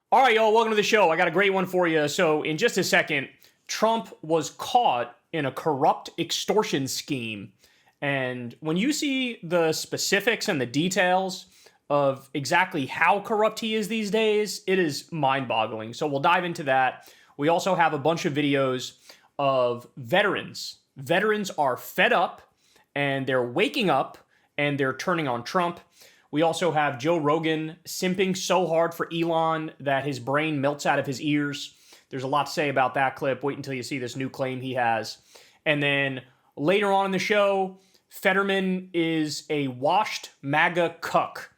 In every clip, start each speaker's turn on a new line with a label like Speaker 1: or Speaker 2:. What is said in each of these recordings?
Speaker 1: All right, y'all, welcome to the show. I got a great one for you. So in just a second, Trump was caught in a corrupt extortion scheme. And when you see the specifics and the details of exactly how corrupt he is these days, it is mind-boggling. So we'll dive into that. We also have a bunch of videos of veterans. Veterans are fed up, and they're waking up, and they're turning on Trump. We also have Joe Rogan simping so hard for Elon that his brain melts out of his ears. There's a lot to say about that clip. Wait until you see this new claim he has. And then later on in the show, Fetterman is a washed MAGA cuck.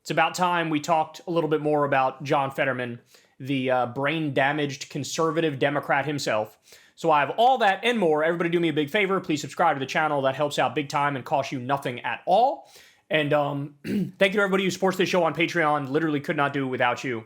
Speaker 1: It's about time we talked a little bit more about John Fetterman, the brain-damaged conservative Democrat himself. So I have all that and more. Everybody do me a big favor. Please subscribe to the channel. That helps out big time and costs you nothing at all. And thank you to everybody who supports this show on Patreon. Literally could not do it without you.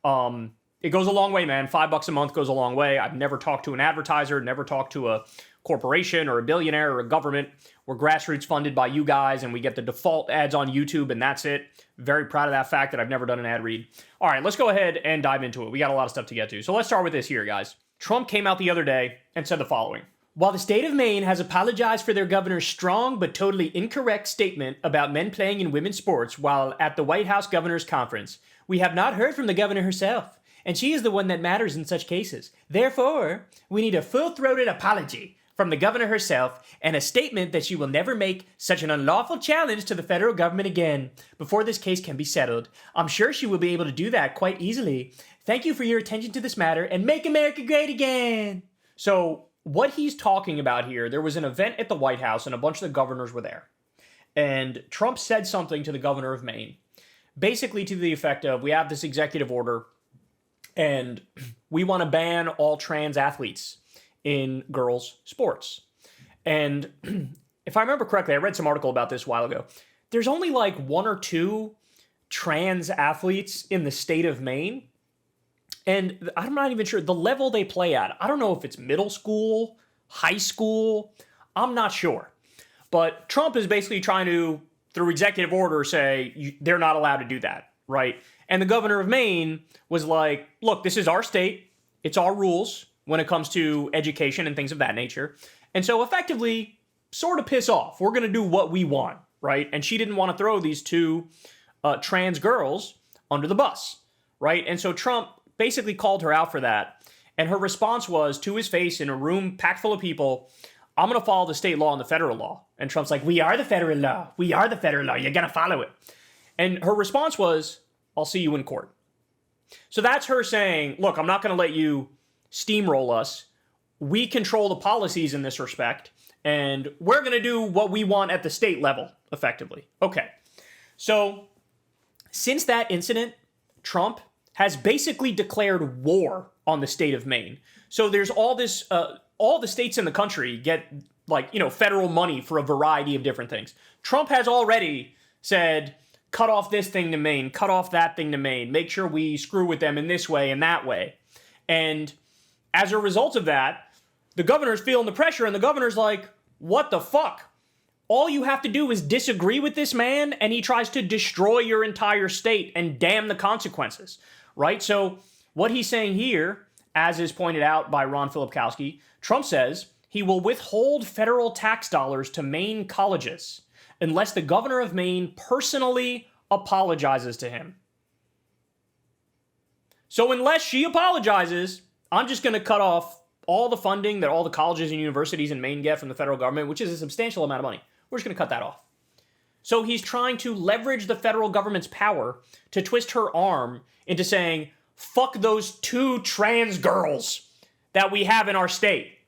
Speaker 1: It goes a long way, man. $5 a month goes a long way. I've never talked to an advertiser, never talked to a corporation or a billionaire or a government. We're grassroots funded by you guys, and we get the default ads on YouTube, and that's it. Very proud of that fact that I've never done an ad read. All right, let's go ahead and dive into it. We got a lot of stuff to get to. So let's start with this here, guys. Trump came out the other day and said the following. While the state of Maine has apologized for their governor's strong but totally incorrect statement about men playing in women's sports while at the White House Governor's Conference, we have not heard from the governor herself, and she is the one that matters in such cases. Therefore, we need a full-throated apology from the governor herself and a statement that she will never make such an unlawful challenge to the federal government again before this case can be settled. I'm sure she will be able to do that quite easily. Thank you for your attention to this matter, and make America great again! So, what he's talking about here, there was an event at the White House and a bunch of the governors were there. And Trump said something to the governor of Maine, basically to the effect of, we have this executive order and we want to ban all trans athletes in girls' sports. And if I remember correctly, I read some article about this a while ago. There's only like one or two trans athletes in the state of Maine. And I'm not even sure the level they play at. I don't know if it's middle school, high school. I'm not sure. But Trump is basically trying to, through executive order, say they're not allowed to do that, right? And the governor of Maine was like, look, this is our state. It's our rules when it comes to education and things of that nature. And so effectively, sort of piss off. We're going to do what we want, right? And she didn't want to throw these two trans girls under the bus, right? And so Trump basically called her out for that. And her response was, to his face in a room packed full of people, I'm going to follow the state law and the federal law. And Trump's like, we are the federal law. We are the federal law. You're going to follow it. And her response was, I'll see you in court. So that's her saying, look, I'm not going to let you steamroll us. We control the policies in this respect. And we're going to do what we want at the state level, effectively. Okay. So since that incident, Trump has basically declared war on the state of Maine. So there's all this, all the states in the country get federal money for a variety of different things. Trump has already said, cut off this thing to Maine, cut off that thing to Maine, make sure we screw with them in this way and that way. And as a result of that, the governor's feeling the pressure and the governor's like, what the fuck? All you have to do is disagree with this man and he tries to destroy your entire state and damn the consequences. Right? So what he's saying here, as is pointed out by Ron Filipkowski, Trump says he will withhold federal tax dollars to Maine colleges unless the governor of Maine personally apologizes to him. So unless she apologizes, I'm just going to cut off all the funding that all the colleges and universities in Maine get from the federal government, which is a substantial amount of money. We're just going to cut that off. So he's trying to leverage the federal government's power to twist her arm into saying, fuck those two trans girls that we have in our state.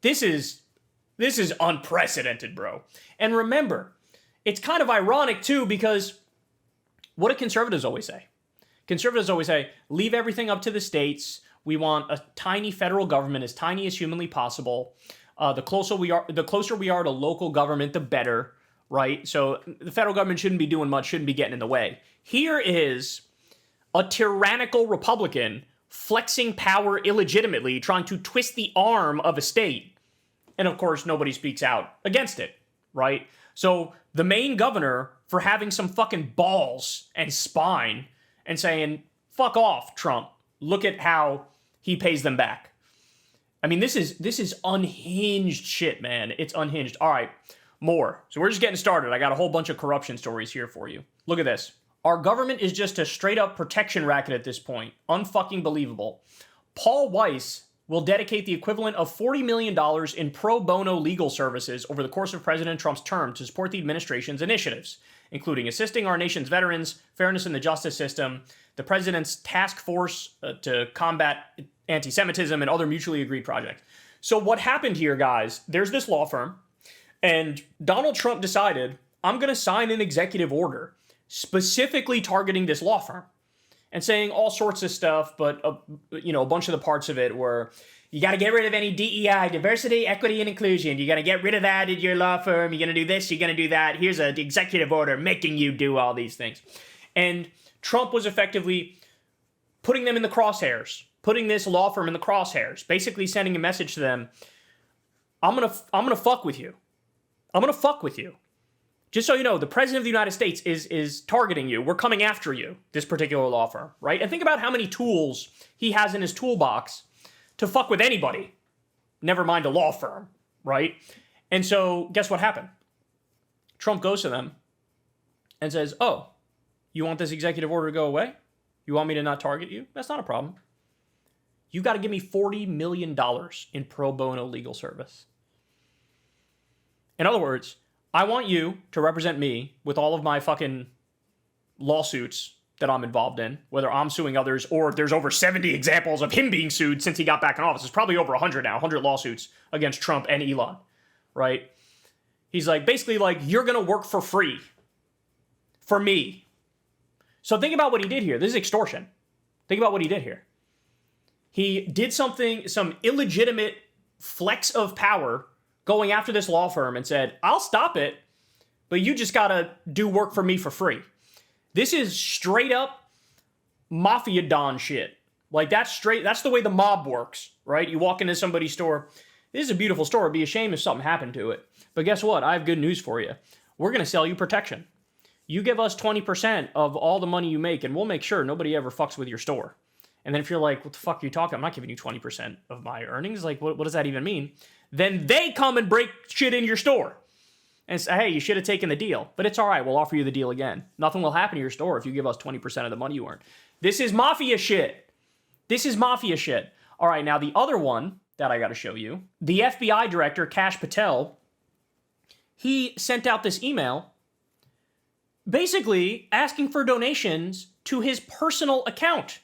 Speaker 1: This is unprecedented, bro. And remember, it's kind of ironic too, because what do conservatives always say? Conservatives always say, leave everything up to the states. We want a tiny federal government, as tiny as humanly possible. The closer we are to local government, the better. Right? So the federal government shouldn't be doing much, shouldn't be getting in the way. Here is a tyrannical Republican flexing power illegitimately, trying to twist the arm of a state. And of course, nobody speaks out against it, right? So the Maine governor, for having some fucking balls and spine and saying, Fuck off, Trump. Look at how he pays them back. I mean, this is unhinged shit, man. It's unhinged. All right, more. So we're just getting started. I got a whole bunch of corruption stories here for you. Look at this. Our government is just a straight up protection racket at this point. Unfucking believable. Paul Weiss will dedicate the equivalent of $40 million in pro bono legal services over the course of President Trump's term to support the administration's initiatives, including assisting our nation's veterans, fairness in the justice system, the president's task force to combat anti-Semitism, and other mutually agreed projects. So what happened here, guys, there's this law firm, and Donald Trump decided, I'm going to sign an executive order specifically targeting this law firm and saying all sorts of stuff, but a bunch of the parts of it were, you got to get rid of any DEI, diversity, equity, and inclusion. You got to get rid of that in your law firm. You're going to do this, you're going to do that. Here's an executive order making you do all these things. And Trump was effectively putting them in the crosshairs, putting this law firm in the crosshairs, basically sending a message to them, I'm gonna fuck with you. I'm gonna fuck with you. Just so you know, the president of the United States is targeting you. We're coming after you, this particular law firm, right? And think about how many tools he has in his toolbox to fuck with anybody, never mind a law firm, right? And so guess what happened? Trump goes to them and says, oh, you want this executive order to go away? You want me to not target you? That's not a problem. You got to give me $40 million in pro bono legal service. In other words, I want you to represent me with all of my fucking lawsuits that I'm involved in, whether I'm suing others or there's over 70 examples of him being sued since he got back in office. There's probably over 100 now, 100 lawsuits against Trump and Elon, right? He's like, basically like, you're going to work for free for me. So think about what he did here. This is extortion. Think about what he did here. He did something, some illegitimate flex of power going after this law firm and said, I'll stop it, but you just got to do work for me for free. This is straight up mafia don shit. Like that's the way the mob works, right? You walk into somebody's store. This is a beautiful store. It'd be a shame if something happened to it. But guess what? I have good news for you. We're going to sell you protection. You give us 20% of all the money you make, and we'll make sure nobody ever fucks with your store. And then if you're like, what the fuck are you talking? I'm not giving you 20% of my earnings. Like, what does that even mean? Then they come and break shit in your store and say, hey, you should have taken the deal. But it's all right. We'll offer you the deal again. Nothing will happen to your store if you give us 20% of the money you earned. This is mafia shit. This is mafia shit. All right, now the other one that I got to show you, the FBI director, Kash Patel, he sent out this email basically asking for donations to his personal account.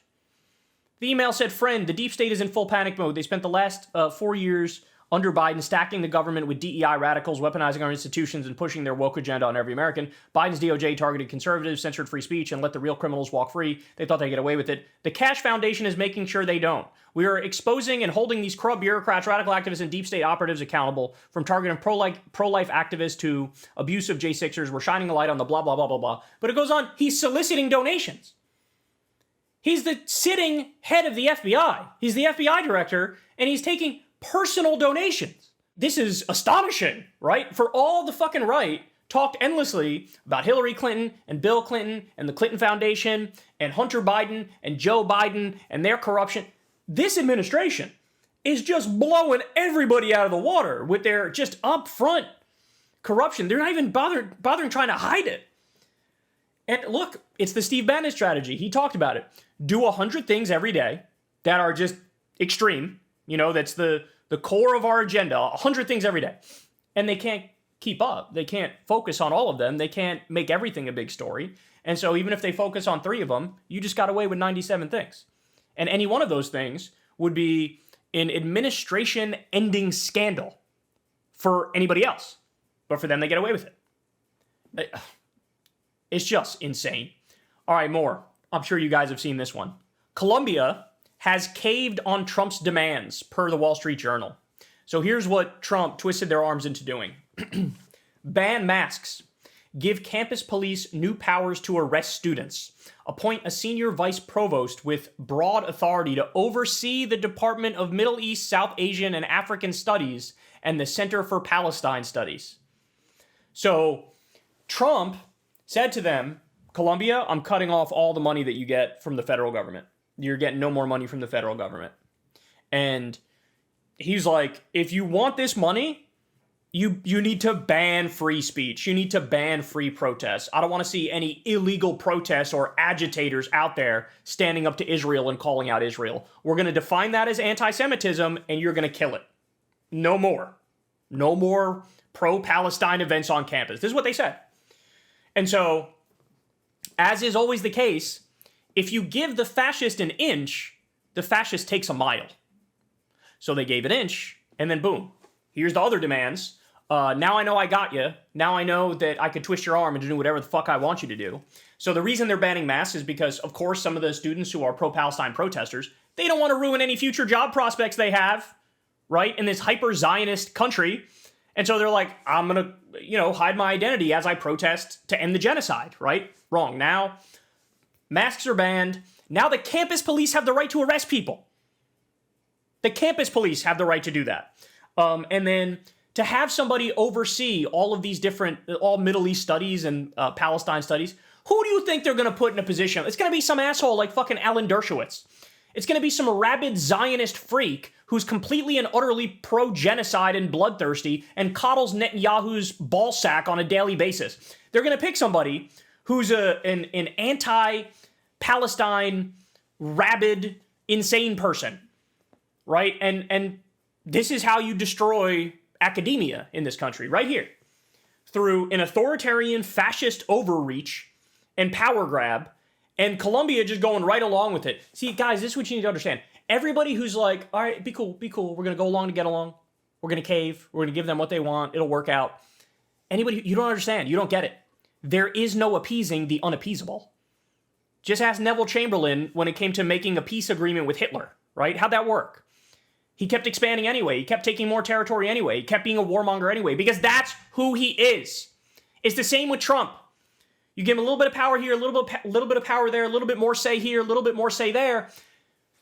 Speaker 1: The email said, friend, the deep state is in full panic mode. They spent the last 4 years under Biden stacking the government with DEI radicals, weaponizing our institutions, and pushing their woke agenda on every American. Biden's DOJ targeted conservatives, censored free speech, and let the real criminals walk free. They thought they'd get away with it. The Kash Foundation is making sure they don't. We are exposing and holding these corrupt bureaucrats, radical activists, and deep state operatives accountable, from targeting pro-life activists to abusive J6ers. We're shining a light on the blah, blah, blah, blah, blah. But it goes on, he's soliciting donations. He's the sitting head of the FBI. He's the FBI director, and he's taking personal donations. This is astonishing, right? For all the fucking right talked endlessly about Hillary Clinton and Bill Clinton and the Clinton Foundation and Hunter Biden and Joe Biden and their corruption. This administration is just blowing everybody out of the water with their just upfront corruption. They're not even bothering trying to hide it. And look, it's the Steve Bannon strategy. He talked about it. Do 100 things every day that are just extreme. You know, that's the core of our agenda. 100 things every day. And they can't keep up. They can't focus on all of them. They can't make everything a big story. And so even if they focus on 3 of them, you just got away with 97 things. And any one of those things would be an administration-ending scandal for anybody else. But for them, they get away with it. It's just insane. All right, more. I'm sure you guys have seen this one. Colombia has caved on Trump's demands, per the Wall Street Journal. So here's what Trump twisted their arms into doing. Ban masks. Give campus police new powers to arrest students. Appoint a senior vice provost with broad authority to oversee the Department of Middle East, South Asian, and African Studies and the Center for Palestine Studies. So Trump said to them, Colombia, I'm cutting off all the money that you get from the federal government. You're getting no more money from the federal government. And he's like, if you want this money, you need to ban free speech. You need to ban free protests. I don't want to see any illegal protests or agitators out there standing up to Israel and calling out Israel. We're going to define that as anti-Semitism, and you're going to kill it. No more. No more pro-Palestine events on campus. This is what they said. And so, as is always the case, if you give the fascist an inch, the fascist takes a mile. So they gave an inch, and then boom. Here's the other demands. Now I know I got you. Now I know that I could twist your arm and do whatever the fuck I want you to do. So the reason they're banning masks is because, of course, some of the students who are pro-Palestine protesters, they don't want to ruin any future job prospects they have, right, in this hyper-Zionist country. And so they're like, I'm going to, hide my identity as I protest to end the genocide, right? Wrong. Now, masks are banned. Now the campus police have the right to arrest people. The campus police have the right to do that. And then to have somebody oversee all of these different, all Middle East studies and Palestine studies, who do you think they're going to put in a position? It's going to be some asshole like fucking Alan Dershowitz. It's going to be some rabid Zionist freak who's completely and utterly pro-genocide and bloodthirsty and coddles Netanyahu's ballsack on a daily basis. They're going to pick somebody who's an anti-Palestine, rabid, insane person, right? And this is how you destroy academia in this country, right here. Through an authoritarian fascist overreach and power grab, and Colombia just going right along with it. See, guys, this is what you need to understand. Everybody who's like, all right, be cool. We're going to go along to get along. We're going to cave. We're going to give them what they want. It'll work out. Anybody, you don't understand. You don't get it. There is no appeasing the unappeasable. Just ask Neville Chamberlain when it came to making a peace agreement with Hitler, right? How'd that work? He kept expanding anyway. He kept taking more territory anyway. He kept being a warmonger anyway, because that's who he is. It's the same with Trump. You give him a little bit of power here, a little bit of power there, a little bit more say here, a little bit more say there.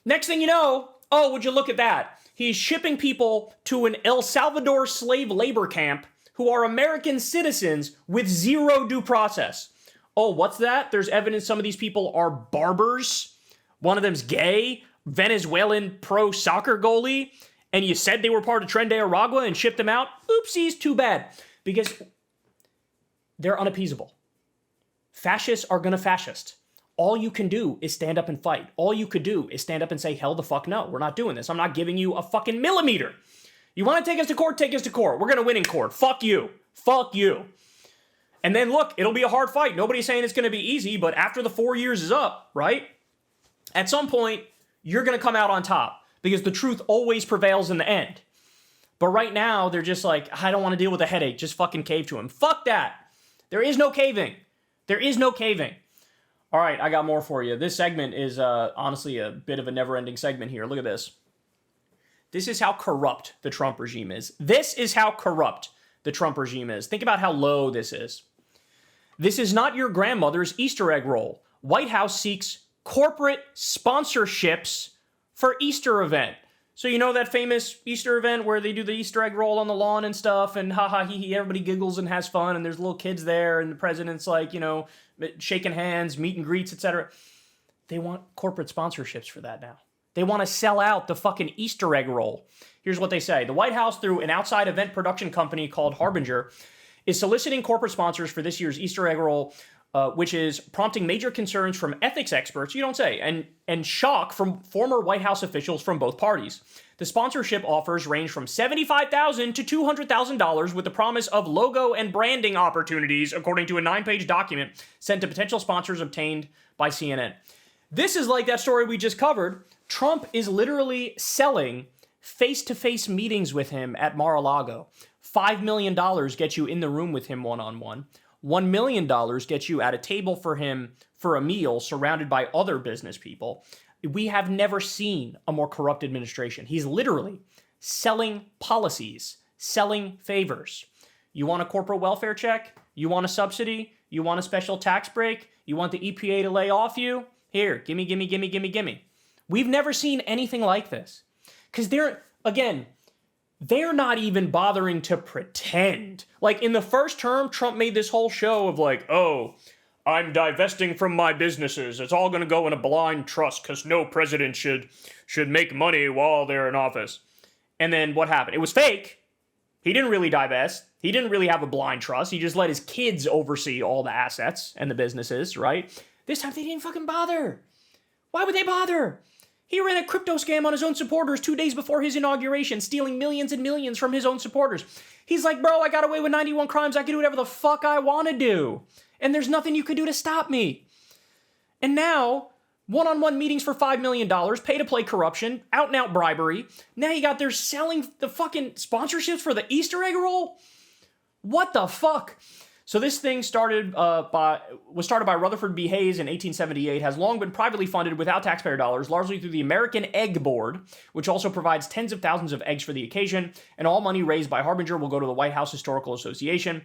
Speaker 1: Next thing you know, oh, would you look at that? He's shipping people to an El Salvador slave labor camp who are American citizens with zero due process. Oh, what's that? There's evidence some of these people are barbers. One of them's gay. Venezuelan pro soccer goalie, and you said they were part of Tren de Aragua and shipped them out? Oopsies, too bad. Because they're unappeasable. Fascists are gonna fascist. All you can do is stand up and fight. All you could do is stand up and say, hell the fuck no, we're not doing this. I'm not giving you a fucking millimeter. You wanna take us to court? Take us to court. We're gonna win in court. Fuck you. Fuck you. And then look, it'll be a hard fight. Nobody's saying it's gonna be easy, but after the 4 years is up, right? At some point, you're going to come out on top because the truth always prevails in the end. But right now, they're just like, I don't want to deal with a headache. Just fucking cave to him. Fuck that. There is no caving. There is no caving. All right, I got more for you. This segment is honestly a bit of a never-ending segment here. Look at this. This is how corrupt the Trump regime is. This is how corrupt the Trump regime is. Think about how low this is. This is not your grandmother's Easter egg roll. White House seeks corporate sponsorships for Easter event. So you know that famous Easter event where they do the Easter egg roll on the lawn and stuff, and ha ha hee hee, everybody giggles and has fun, and there's little kids there, and the president's like, shaking hands, meet and greets, etc. They want corporate sponsorships for that now. They want to sell out the fucking Easter egg roll. Here's what they say. The White House, through an outside event production company called Harbinger, is soliciting corporate sponsors for this year's Easter egg roll, which is prompting major concerns from ethics experts, you don't say, and shock from former White House officials from both parties. The sponsorship offers range from $75,000 to $200,000 with the promise of logo and branding opportunities, according to a 9-page document sent to potential sponsors obtained by CNN. This is like that story we just covered. Trump is literally selling face-to-face meetings with him at Mar-a-Lago. $5 million gets you in the room with him one-on-one. $1 million gets you at a table for him for a meal surrounded by other business people. We have never seen a more corrupt administration. He's literally selling policies, selling favors. You want a corporate welfare check? You want a subsidy? You want a special tax break? You want the EPA to lay off you? Here, gimme. We've never seen anything like this. Because they're not even bothering to pretend. Like, in the first term, Trump made this whole show of like, oh, I'm divesting from my businesses. It's all going to go in a blind trust because no president should make money while they're in office. And then what happened? It was fake. He didn't really divest. He didn't really have a blind trust. He just let his kids oversee all the assets and the businesses, right? This time they didn't fucking bother. Why would they bother? He ran a crypto scam on his own supporters 2 days before his inauguration, stealing millions and millions from his own supporters. He's like, bro, I got away with 91 crimes. I can do whatever the fuck I want to do. And there's nothing you can do to stop me. And now, one-on-one meetings for $5 million, pay-to-play corruption, out-and-out bribery. Now you got they're selling the fucking sponsorships for the Easter egg roll? What the fuck? So this thing was started by Rutherford B. Hayes in 1878, has long been privately funded without taxpayer dollars, largely through the American Egg Board, which also provides tens of thousands of eggs for the occasion, and all money raised by Harbinger will go to the White House Historical Association.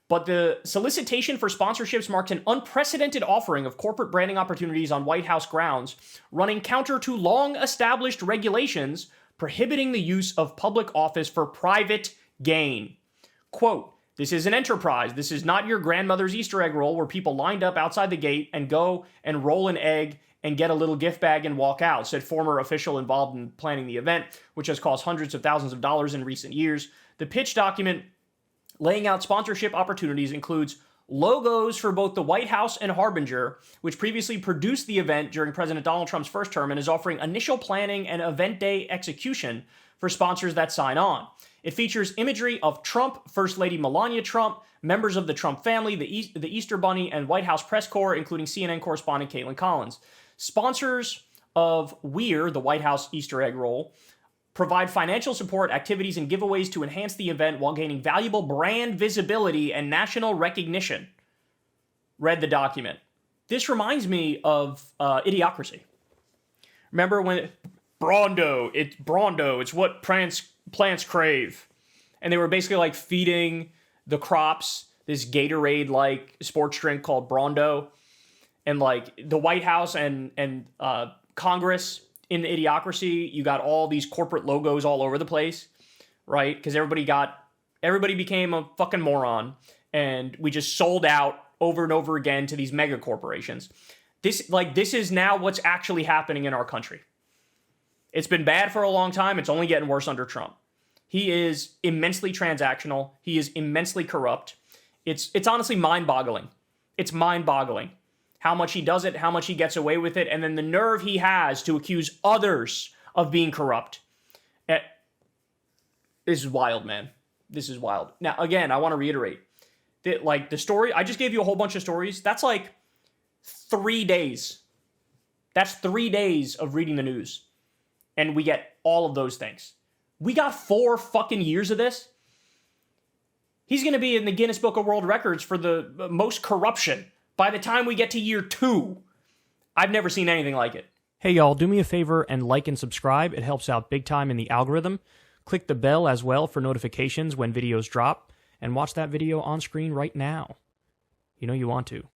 Speaker 1: But the solicitation for sponsorships marks an unprecedented offering of corporate branding opportunities on White House grounds, running counter to long-established regulations prohibiting the use of public office for private gain. Quote, this is an enterprise. This is not your grandmother's Easter egg roll where people lined up outside the gate and go and roll an egg and get a little gift bag and walk out, said former official involved in planning the event, which has cost hundreds of thousands of dollars in recent years. The pitch document laying out sponsorship opportunities includes logos for both the White House and Harbinger, which previously produced the event during President Donald Trump's first term and is offering initial planning and event day execution for sponsors that sign on. It features imagery of Trump, First Lady Melania Trump, members of the Trump family, the Easter Bunny, and White House press corps, including CNN correspondent Caitlin Collins. Sponsors of Weir, the White House Easter egg roll, provide financial support, activities, and giveaways to enhance the event while gaining valuable brand visibility and national recognition. Read the document. This reminds me of Idiocracy. Remember when Brondo, it's what plants crave. And they were basically like feeding the crops this Gatorade-like sports drink called Brondo. And like the White House and Congress in Idiocracy, you got all these corporate logos all over the place, right? Because everybody became a fucking moron, and we just sold out over and over again to these mega corporations. This is now what's actually happening in our country. It's been bad for a long time. It's only getting worse under Trump. He is immensely transactional. He is immensely corrupt. It's honestly mind-boggling. It's mind-boggling how much he does it, how much he gets away with it, and then the nerve he has to accuse others of being corrupt. This is wild, man. This is wild. Now, again, I want to reiterate that, like, the story, I just gave you a whole bunch of stories. That's like 3 days. That's 3 days of reading the news. And we get all of those things. We got 4 fucking years of this. He's going to be in the Guinness Book of World Records for the most corruption by the time we get to year 2. I've never seen anything like it. Hey, y'all, do me a favor and like and subscribe. It helps out big time in the algorithm. Click the bell as well for notifications when videos drop. And watch that video on screen right now. You know you want to.